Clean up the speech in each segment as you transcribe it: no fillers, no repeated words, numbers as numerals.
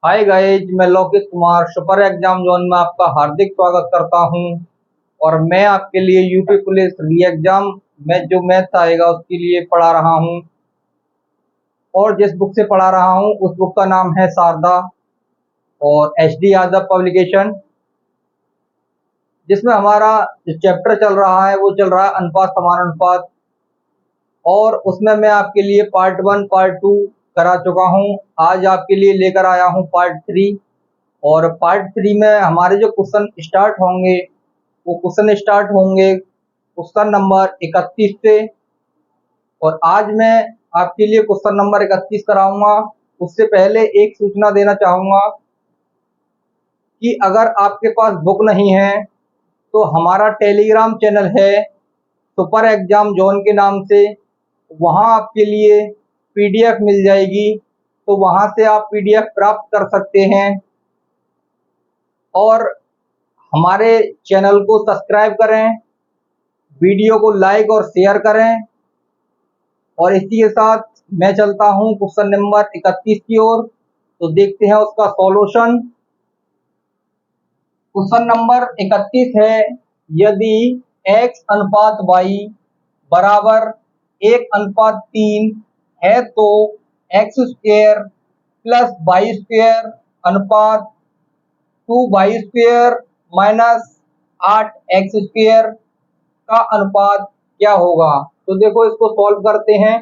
Hi guys, मैं लौकिक Kumar super exam zone में आपका हार्दिक स्वागत करता हूं। और मैं आपके लिए यूपी पुलिस री एग्जाम में जो मैथ्स आएगा उसके लिए पढ़ा रहा हूं। और जिस बुक से पढ़ा रहा हूं उस बुक का नाम है शारदा और एच.डी. यादव पब्लिकेशन, जिसमें हमारा जो चैप्टर चल रहा है वो चल रहा है अनुपात समानुपात। और उसमें मैं आपके लिए पार्ट 1 पार्ट 2 करा चुका हूं। आज आपके लिए लेकर आया हूं पार्ट 3। और पार्ट 3 में हमारे जो क्वेश्चन स्टार्ट होंगे वो क्वेश्चन स्टार्ट होंगे क्वेश्चन नंबर 31 से। और आज मैं आपके लिए क्वेश्चन नंबर 31 कराऊंगा। उससे पहले एक सूचना देना चाहूंगा कि अगर आपके पास बुक नहीं है तो हमारा टेलीग्राम चैनल है सुपर एग्जाम जोन के नाम से। वहां आपके लिए पीडीएफ मिल जाएगी, तो वहां से आप पीडीएफ प्राप्त कर सकते हैं। और हमारे चैनल को सब्सक्राइब करें, वीडियो को लाइक और शेयर करें। और इसी के साथ मैं चलता हूं क्वेश्चन नंबर 31 की ओर। तो देखते हैं उसका सॉल्यूशन। क्वेश्चन नंबर 31 है, यदि x अनुपात y बराबर 1:3 है तो x square plus y square अनुपात 2y² माइनस 8x स्क्वायर का अनुपात क्या होगा। तो देखो, इसको सॉल्व करते हैं।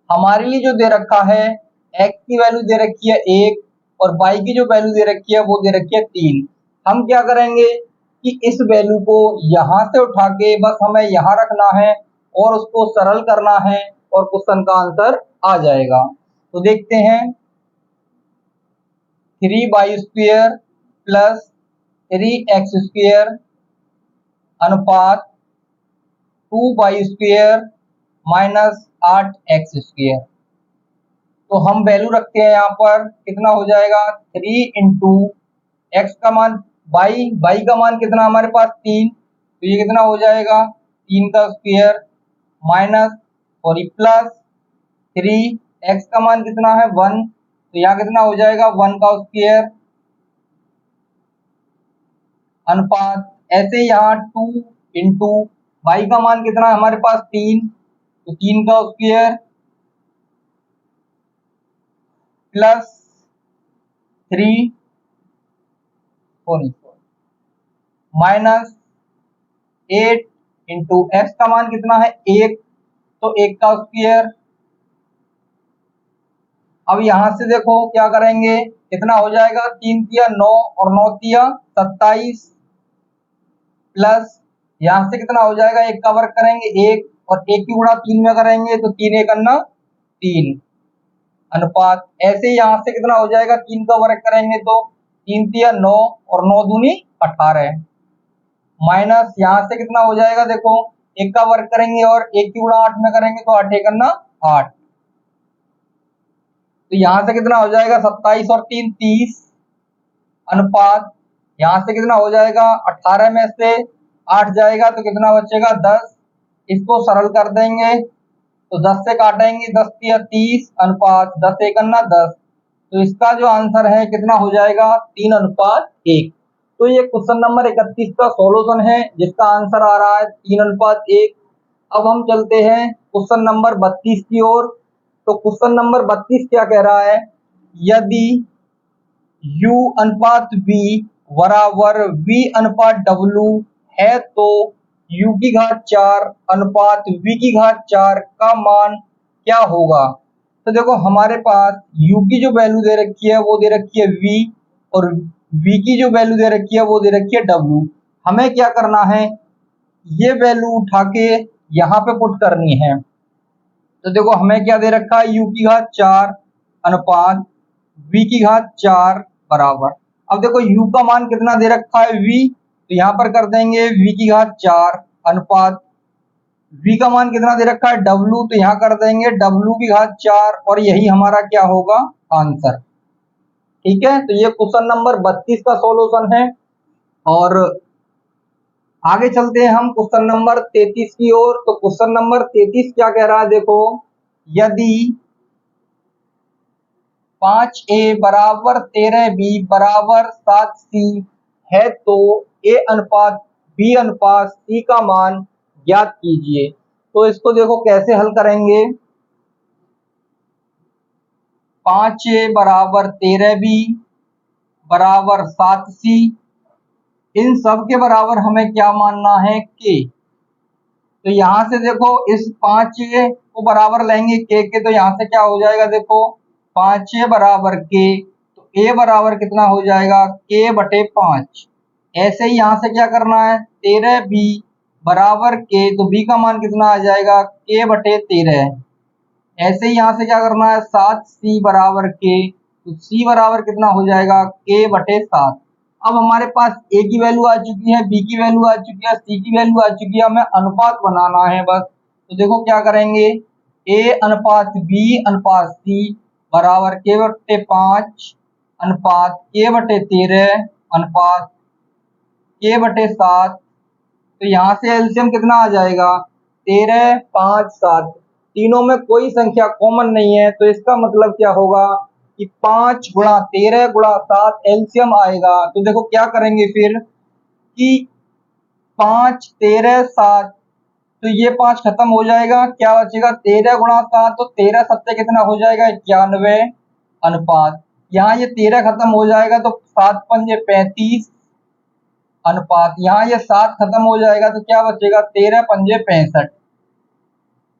हमारे लिए जो दे रखा है, x की वैल्यू दे रखी है 1 और y की जो वैल्यू दे रखी है वो दे रखी है 3। हम क्या करेंगे कि इस वैल्यू को यहां से उठा के बस हमें यहां रखना है और उसको सरल करना है और क्वेश्चन का आंसर आ जाएगा। तो देखते हैं, 3y² प्लस 3x² अनुपात 2y² माइनस 8x²। तो हम वैल्यू रखते हैं यहाँ पर, कितना हो जाएगा 3 इंटू एक्स का मान y का मान कितना हमारे पास 3, तो ये कितना हो जाएगा 3 का square minus sorry plus 3 x का मान कितना है 1, तो यहाँ कितना हो जाएगा 1 का स्क्वायर अनुपात ऐसे यहाँ 2 इंटू y का मान कितना है हमारे पास 3, तो 3 का square plus 3 minus 8 into x का मान कितना है 1, तो 1 का स्क्वायर। अब यहां से देखो क्या करेंगे, कितना हो जाएगा 3 तिया 9 और 9 तिया 27 प्लस यहां से कितना हो जाएगा 1 का वर्ग करेंगे 1 और 1 की गुणा 3 में करेंगे तो 3 1 अन्ना 3 अनुपात ऐसे यहां से कितना हो जाएगा 3 का वर्ग करेंगे तो 3 तिया 9 और 9 दूनी 18 माइनस यहां से कितना हो जाएगा, देखो 1 का वर्ग करेंगे और 1 की गुणा 8 में करेंगे तो 8 1 अन्ना 8, तो यहां से कितना हो जाएगा 27 और 3 30 अनुपात यहां से कितना हो जाएगा 18 में से 8 जाएगा तो कितना बचेगा 10। इसको सरल कर देंगे तो 10 से काटेंगे 10 तिया 30 अनुपात 10 1 अन्ना 10, तो इसका जो आंसर है कितना हो जाएगा 3:1। तो ये क्वेश्चन नंबर 31 का सॉल्यूशन है जिसका आंसर आ रहा है 3:1। अब हम चलते हैं क्वेश्चन नंबर 32 की ओर। तो क्वेश्चन नंबर 32 क्या कह रहा है, यदि u अनुपात v बराबर v अनुपात w है तो u की घात 4 अनुपात v की घात 4 का मान क्या होगा। तो देखो, हमारे पास u की जो वैल्यू दे रखी है वो दे रखी है v और v की जो वैल्यू दे रखी है वो दे रखी है w। हमें क्या करना है, ये वैल्यू उठा के यहाँ पे पुट करनी है। तो देखो, हमें क्या दे रखा है u की घात 4 अनुपात v की घात 4 बराबर, अब देखो u का मान कितना दे रखा है v, तो यहाँ पर कर देंगे v की घात 4 अनुपात v का मान कितना दे रखा है w, तो यहाँ कर देंगे w की घात 4 और यही हमारा क्या होगा आंसर। ठीक है, तो ये क्वेश्चन नंबर 32 का सॉल्यूशन है। और आगे चलते हैं हम क्वेश्चन नंबर 33 की ओर। तो क्वेश्चन नंबर 33 क्या कह रहा है, देखो, यदि 5A बराबर 13B बराबर 7C है तो A अनुपात B अनुपात C का मान ज्ञात कीजिए। तो इसको देखो कैसे हल करेंगे। 5A बराबर 13B बराबर 7C, इन सब के बराबर हमें क्या मानना है, K। तो यहाँ से देखो इस 5A को बराबर लेंगे K के, तो यहाँ से क्या हो जाएगा, देखो 5A बराबर K, तो A बराबर कितना हो जाएगा, K बटे 5। ऐसे ही यहाँ से क्या करना है, 13B बराबर K, तो B का मान कितना आ जाएगा, K बटे 13। ऐसे ही यहाँ से क्या करना है, 7C बराबर K, तो C बराबर कितना हो जाएगा, K बटे 7। अब हमारे पास A की वैल्यू आ चुकी है, B की वैल्यू आ चुकी है, C की वैल्यू आ चुकी है, हमें अनुपात बनाना है बस। तो देखो क्या करेंगे, A अनुपात B अनुपात C बराबर K बटे 5 अनुपात K बटे 13 अनुपात K बटे 7। तो यहाँ से एलसीएम कितना आ जाएगा, 13, 5, 7। तीनों में कोई संख्या कॉमन नहीं है, तो इसका मतलब क्या होगा कि 5 गुणा 13 गुणा 7 एलसीएम आएगा। तो देखो क्या करेंगे फिर कि 5, 13, 7, तो ये 5 खत्म हो जाएगा, क्या बचेगा, 13 गुणा 7, तो 13 सत्ते कितना हो जाएगा, 91 अनुपात। यहाँ ये 13 खत्म हो जाएगा तो 7 पंजे 35 अनुपात, यहाँ ये 7 खत्म हो जाएगा तो क्या बचेगा, 13 पंजे 65।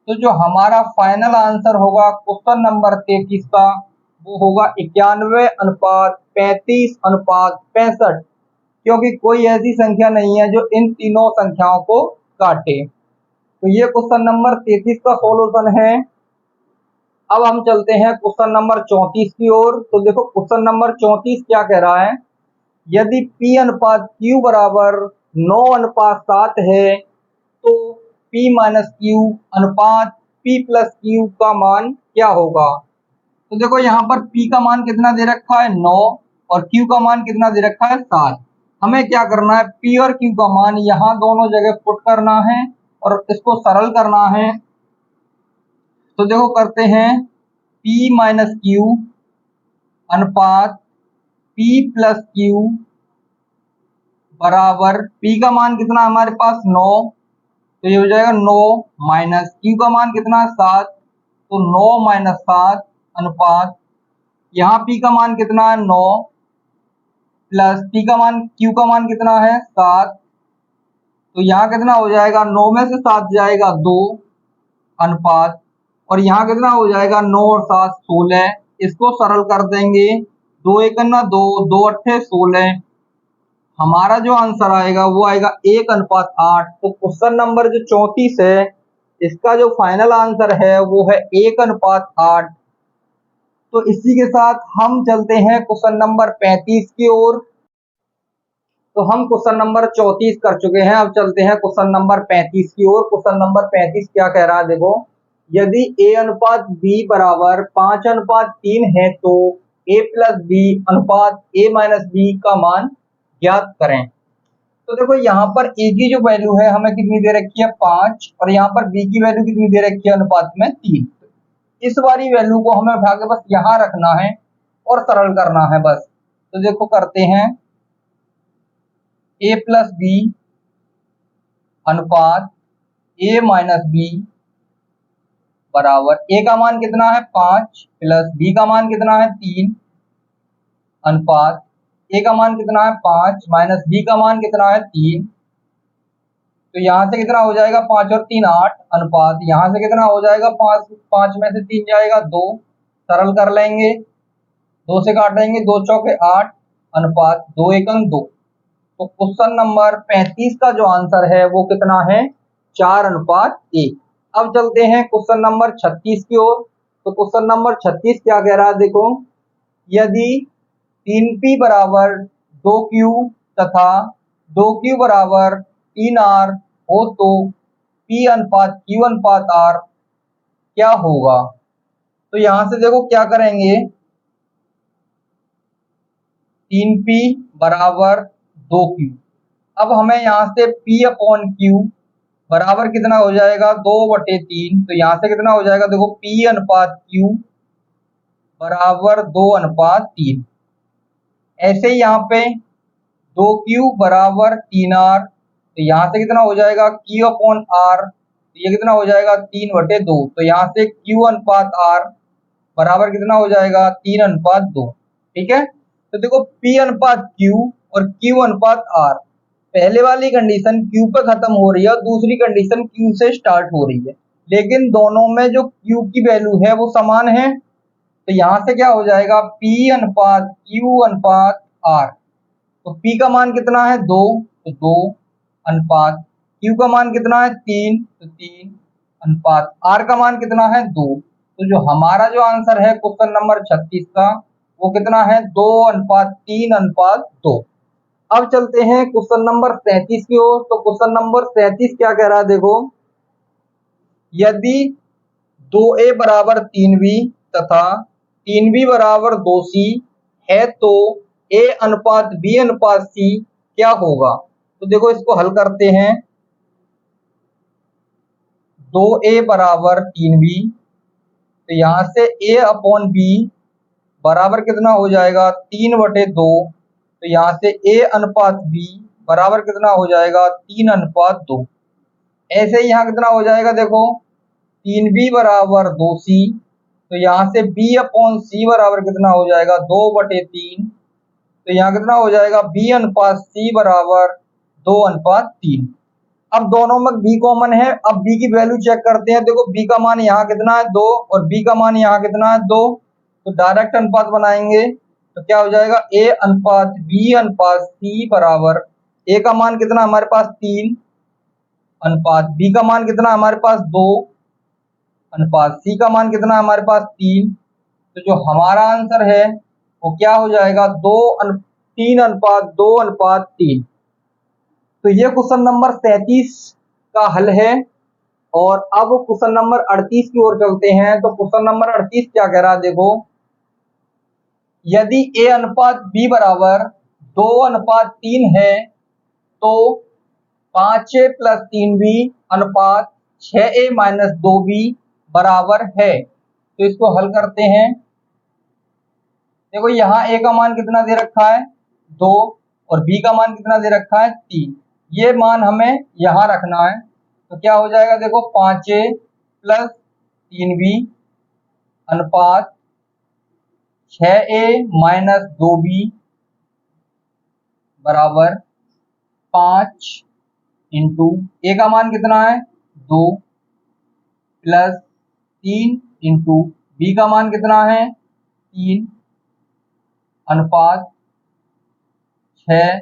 तो जो हमारा फाइनल आंसर होगा क्वेश्चन नंबर 33 का, वो होगा 91 अनुपात 35 अनुपात 65, क्योंकि कोई ऐसी संख्या नहीं है जो इन तीनों संख्याओं को काटे। तो ये क्वेश्चन नंबर 33 का सॉल्यूशन है। अब हम चलते हैं क्वेश्चन नंबर 34 की ओर। तो देखो क्वेश्चन नंबर 34 क्या कह रहा है, यदि P अनुपात Q बराबर 9 अनुपात 7 है तो P माइनस Q अनुपात P प्लस Q का मान क्या होगा। तो देखो यहाँ पर P का मान कितना दे रखा है, 9, और Q का मान कितना दे रखा है, 7। हमें क्या करना है, P और Q का मान यहाँ दोनों जगह पुट करना है और इसको सरल करना है। तो देखो करते हैं, P माइनस Q अनुपात P प्लस Q बराबर, P का मान कितना हमारे पास 9, तो ये हो जाएगा 9 माइनस Q का मान कितना है 7, तो 9 माइनस 7 अनुपात, यहाँ P का मान कितना है 9 प्लस P का मान Q का मान कितना है 7, तो यहाँ कितना हो जाएगा, 9 में से 7 जाएगा 2 अनुपात, और यहाँ कितना हो जाएगा 9 और 7 16। इसको सरल कर देंगे, 2 एक 2, 2 अट्ठे 16। हमारा जो आंसर आएगा वो आएगा 1 अनुपात 8। तो क्वेश्चन नंबर जो 34 है, इसका जो फाइनल आंसर है वो है 1 अनुपात 8। तो इसी के साथ हम चलते हैं क्वेश्चन नंबर 35 की ओर। तो हम क्वेश्चन नंबर 34 कर चुके हैं, अब चलते हैं क्वेश्चन नंबर 35 की ओर। क्वेश्चन नंबर 35 क्या कह रहा है, देखो यदि A अनुपात B बराबर 5 अनुपात 3 है तो A प्लस B अनुपात A माइनस B का मान ज्ञात करें। तो देखो यहाँ पर A की जो वैल्यू है हमें कितनी दे रखी है 5, और यहाँ पर B की वैल्यू कितनी दे रखी है अनुपात में 3। इस वाली वैल्यू को हमें उठा के बस यहाँ रखना है और सरल करना है बस। तो देखो करते हैं, A प्लस B अनुपात A माइनस B बराबर, A का मान कितना है 5 प्लस B का मान कितना है 3 अनुपात, A का मान कितना है 5 माइनस B का मान कितना है 3। तो यहाँ से कितना हो जाएगा, 5 और 3 8 अनुपात, यहाँ से कितना हो जाएगा 5 में से 3 जाएगा 2, सरल कर लेंगे, 2 से काट लेंगे, 2 चौके 8 अनुपात 2 एकम 2। तो क्वेश्चन नंबर 35 का जो आंसर है वो कितना है, 4 अनुपात 1। अब चलते हैं क्वेश्चन नंबर 36 की ओर। तो क्वेश्चन नंबर 36 क्या कह रहा है, देखो यदि 3P बराबर 2Q तथा 2Q बराबर 3R हो तो P अनुपात Q अनुपात R क्या होगा। तो यहां से देखो क्या करेंगे, 3P बराबर 2Q। अब हमें यहाँ से P अपॉन Q बराबर कितना हो जाएगा, 2/3। तो यहाँ से कितना हो जाएगा, देखो P अनुपात Q बराबर 2:3। ऐसे ही यहाँ पे 2Q बराबर 3R, तो यहाँ से कितना हो जाएगा Q/R, तो ये कितना हो जाएगा 3/2। तो यहाँ से Q/R बराबर कितना हो जाएगा 3:2। ठीक है, तो देखो P/Q और Q/R, पहले वाली कंडीशन Q पे खत्म हो रही है और दूसरी कंडीशन Q से स्टार्ट हो रही है, लेकिन दोनों में जो Q की वैल्यू है वो समान है। तो यहाँ से क्या हो जाएगा P/Q/R, तो P का मान कितना है 2, तो 2 अनुपात Q का मान कितना है 3, तो 3 अनुपात R का मान कितना है 2। तो जो हमारा जो आंसर है क्वेश्चन नंबर 36 का वो कितना है 2:3:2। अब चलते हैं क्वेश्चन नंबर 37 की ओर। तो क्वेश्चन नंबर 37 क्या कह रहा है देखो, यदि 2A बराबर 3B तथा 3B बराबर 2C है तो A/B/C क्या होगा। तो देखो इसको हल करते हैं। 2A बराबर 3B, तो यहाँ से A/B बराबर कितना हो जाएगा 3/2, तो यहाँ से A/B बराबर कितना हो जाएगा 3:2। ऐसे ही यहाँ कितना हो जाएगा देखो 3B बराबर 2C, तो यहाँ से B/C बराबर कितना हो जाएगा 2/3, तो यहाँ कितना हो जाएगा B/C बराबर 2:3। अब दोनों में B कॉमन है, अब B की वैल्यू चेक करते हैं। देखो B का मान यहाँ कितना है 2 और B का मान यहाँ कितना है 2, तो डायरेक्ट अनुपात बनाएंगे तो क्या हो जाएगा A/B/C बराबर A का मान कितना हमारे पास 3 अनुपात B का मान कितना हमारे पास 2 अनुपात C का मान कितना हमारे पास 3। तो जो हमारा आंसर है वो क्या हो जाएगा 3:2:3। तो ये क्वेश्चन नंबर 37 का हल है। और अब क्वेश्चन नंबर 38 की ओर चलते हैं। तो क्वेश्चन नंबर 38 क्या कह रहा है देखो, यदि A/B बराबर 2:3 है तो 5A + 3B अनुपात 6A - 2B बराबर है। तो इसको हल करते हैं। देखो यहाँ A का मान कितना दे रखा है 2 और B का मान कितना दे रखा है 3, ये मान हमें यहाँ रखना है। तो क्या हो जाएगा देखो 5A + 3B अनुपात 6A - 2B बराबर 5 इंटू A का मान कितना है 2 प्लस 3 इंटू B का मान कितना है 3 अनुपात 6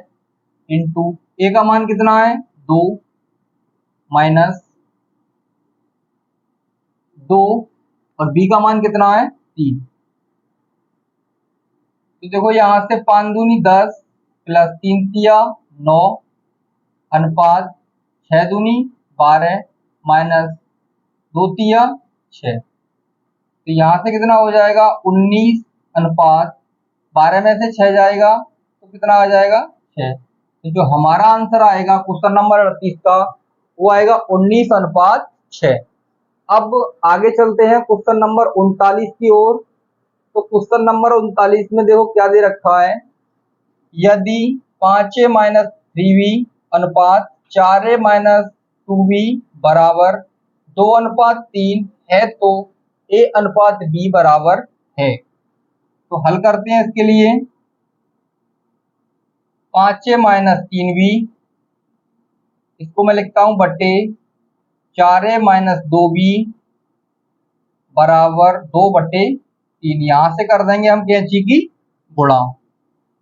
इंटू A का मान कितना है 2 माइनस 2 और B का मान कितना है 3। तो देखो यहाँ से 5 दूनी 10 प्लस 3 तिया 9 अनुपात 6 दूनी 12 माइनस 2 तिया 6। तो यहाँ से कितना हो जाएगा 19 अनुपात 12 में से 6 जाएगा तो कितना आ जाएगा 6। तो जो हमारा आंसर आएगा क्वेश्चन नंबर 38 का वो आएगा 19:6। अब आगे चलते हैं क्वेश्चन नंबर 39 की ओर। तो क्वेश्चन नंबर 39 में देखो क्या दे रखा है, यदि 5A - 3B अनुपात 4A - 2B बराबर 2:3 है तो A/B बराबर है। तो हल करते हैं इसके लिए। 5A - 3B इसको मैं लिखता हूं बटे 4A - 2B बराबर 2/3। यहाँ से कर देंगे हम कैंची की गुणा।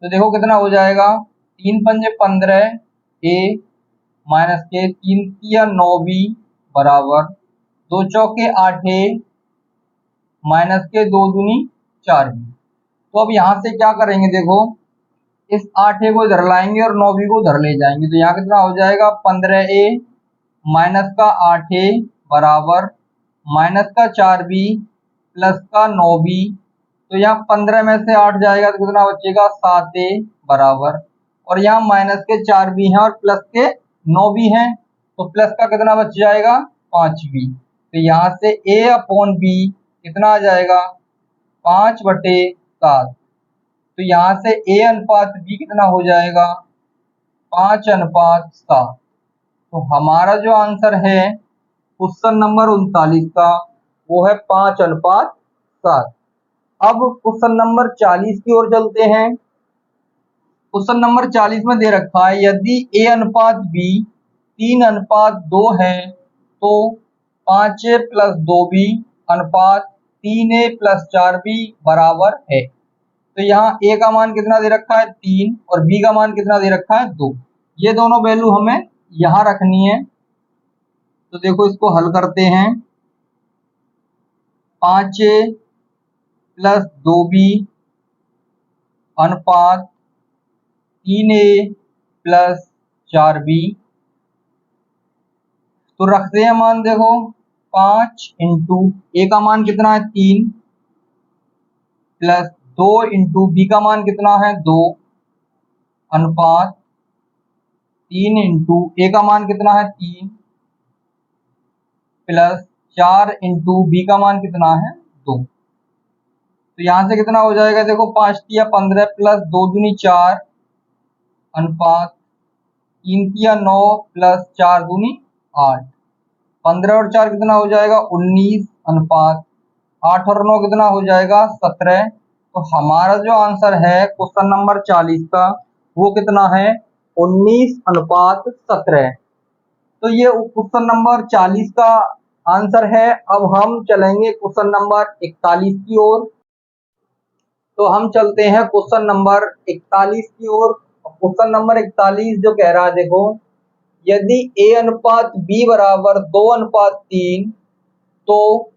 तो देखो कितना हो जाएगा 3 पंजे 15 A माइनस के 3 तिया 9B बराबर 2 चौके 8A माइनस के 2 दूनी 4B। तो अब यहाँ से क्या करेंगे देखो, इस 8A को इधर लाएंगे और 9B को उधर ले जाएंगे। तो यहाँ कितना हो जाएगा 15A माइनस का 8A बराबर माइनस का 4B प्लस का 9B। तो यहाँ 15 में से 8 जाएगा तो कितना बचेगा 7A बराबर, और यहाँ माइनस के 4B हैं और प्लस के 9B हैं, तो प्लस का कितना बच जाएगा 5B। तो यहाँ से A/B कितना आ जाएगा 5/7। तो यहाँ से A अनुपात B कितना हो जाएगा, 5:7। तो हमारा जो आंसर है क्वेश्चन नंबर 39 का वो है 5:7। अब क्वेश्चन नंबर 40 की ओर चलते हैं। क्वेश्चन नंबर 40 में दे रखा है यदि A अनुपात B 3:2 है तो 5A + 2B अनुपात 3A + 4B बराबर है। तो यहाँ A का मान कितना दे रखा है 3 और B का मान कितना दे रखा है 2। ये दोनों वैल्यू हमें यहाँ रखनी है। तो देखो इसको हल करते हैं। 5A + 2B अनुपात 3A + 4B। तो रखते हैं मान, देखो 5 इंटू A का मान कितना है 3 प्लस 2 इंटू B का मान कितना है 2 अनुपात 3 इंटू A का मान कितना है 3 प्लस 4 इंटू B का मान कितना है 2। तो यहाँ से कितना हो जाएगा, देखो 5 तिया 15 प्लस 2 दूनी 4 अनुपात 3 तिया 9 प्लस 4 दूनी 8। 15 और 4 कितना हो जाएगा 19 अनुपात 8 और 9 कितना हो जाएगा 17। तो हमारा जो आंसर है क्वेश्चन नंबर 40 का वो कितना है 19:17। तो ये क्वेश्चन नंबर 40 का आंसर है। अब हम चलेंगे क्वेश्चन नंबर 41 की ओर। तो हम चलते हैं क्वेश्चन नंबर 41 की ओर। क्वेश्चन नंबर 41 जो कह रहा है, देखो यदि A अनुपात B बराबर 2:3 तो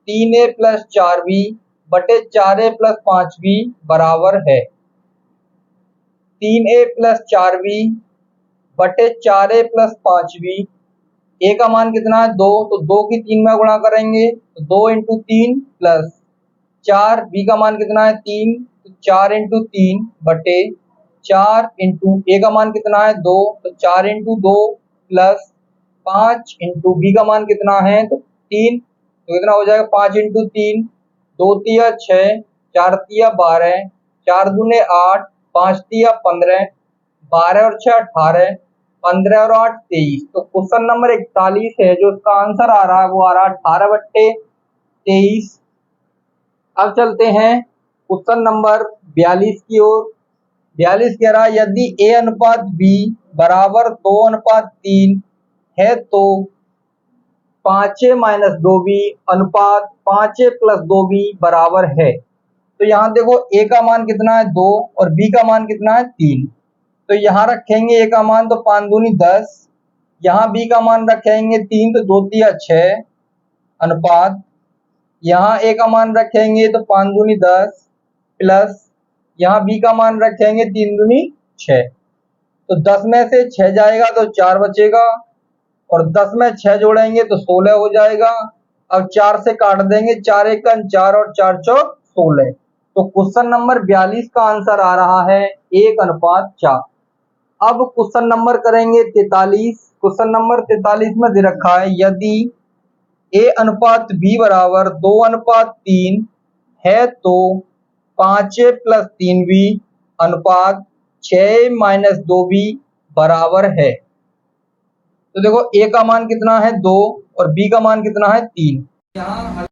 3A + 4B बटे 4A + 5B बराबर है। 3A + 4B बटे 4A + 5B। A का मान कितना है 2, तो 2 की 3 में गुणा करेंगे तो 2 इंटू 3 प्लस 4। B का मान कितना है 3, तो 4 इंटू 3 बटे 4 इंटू A का मान कितना है 2, तो 4 इंटू 2 प्लस 5 इंटू B का मान कितना है तो 3। तो कितना हो जाएगा 5 इंटू 3, 2 तिया 6, 4 तिया 12, 4 दूने 8, 5 तिया 15, 12 और 6 18, 15 और 8 23। तो क्वेश्चन नंबर 41 है जो इसका आंसर आ रहा है वो आ रहा है 18/23। अब चलते हैं क्वेश्चन नंबर 42 की ओर। 42 कह रहा है यदि A अनुपात B बराबर 2:3 है तो 5A - 2B अनुपात 5A + 2B बराबर है। तो यहाँ देखो A का मान कितना है 2 और B का मान कितना है 3। तो यहाँ रखेंगे A का मान तो 5 दूनी 10, यहाँ B का मान रखेंगे 3 तो 2 तिया 6 अनुपात यहाँ A का मान रखेंगे तो 5 दूनी 10 प्लस यहाँ B का मान रखेंगे 3 दूनी 6। तो 10 में से 6 जाएगा तो 4 बचेगा और 10 में 6 जोड़ेंगे तो 16 हो जाएगा। अब 4 से काट देंगे, 4 एकन 4 और 4 चौक 16। तो क्वेश्चन नंबर 42 का आंसर आ रहा है 1:4। अब क्वेश्चन नंबर करेंगे 43। क्वेश्चन नंबर 43 में दे रखा है यदि A अनुपात B बराबर 2:3 है तो 5A + 3B अनुपात 6A - 2B बराबर है। तो देखो A का मान कितना है 2 और B का मान कितना है 3। यहाँ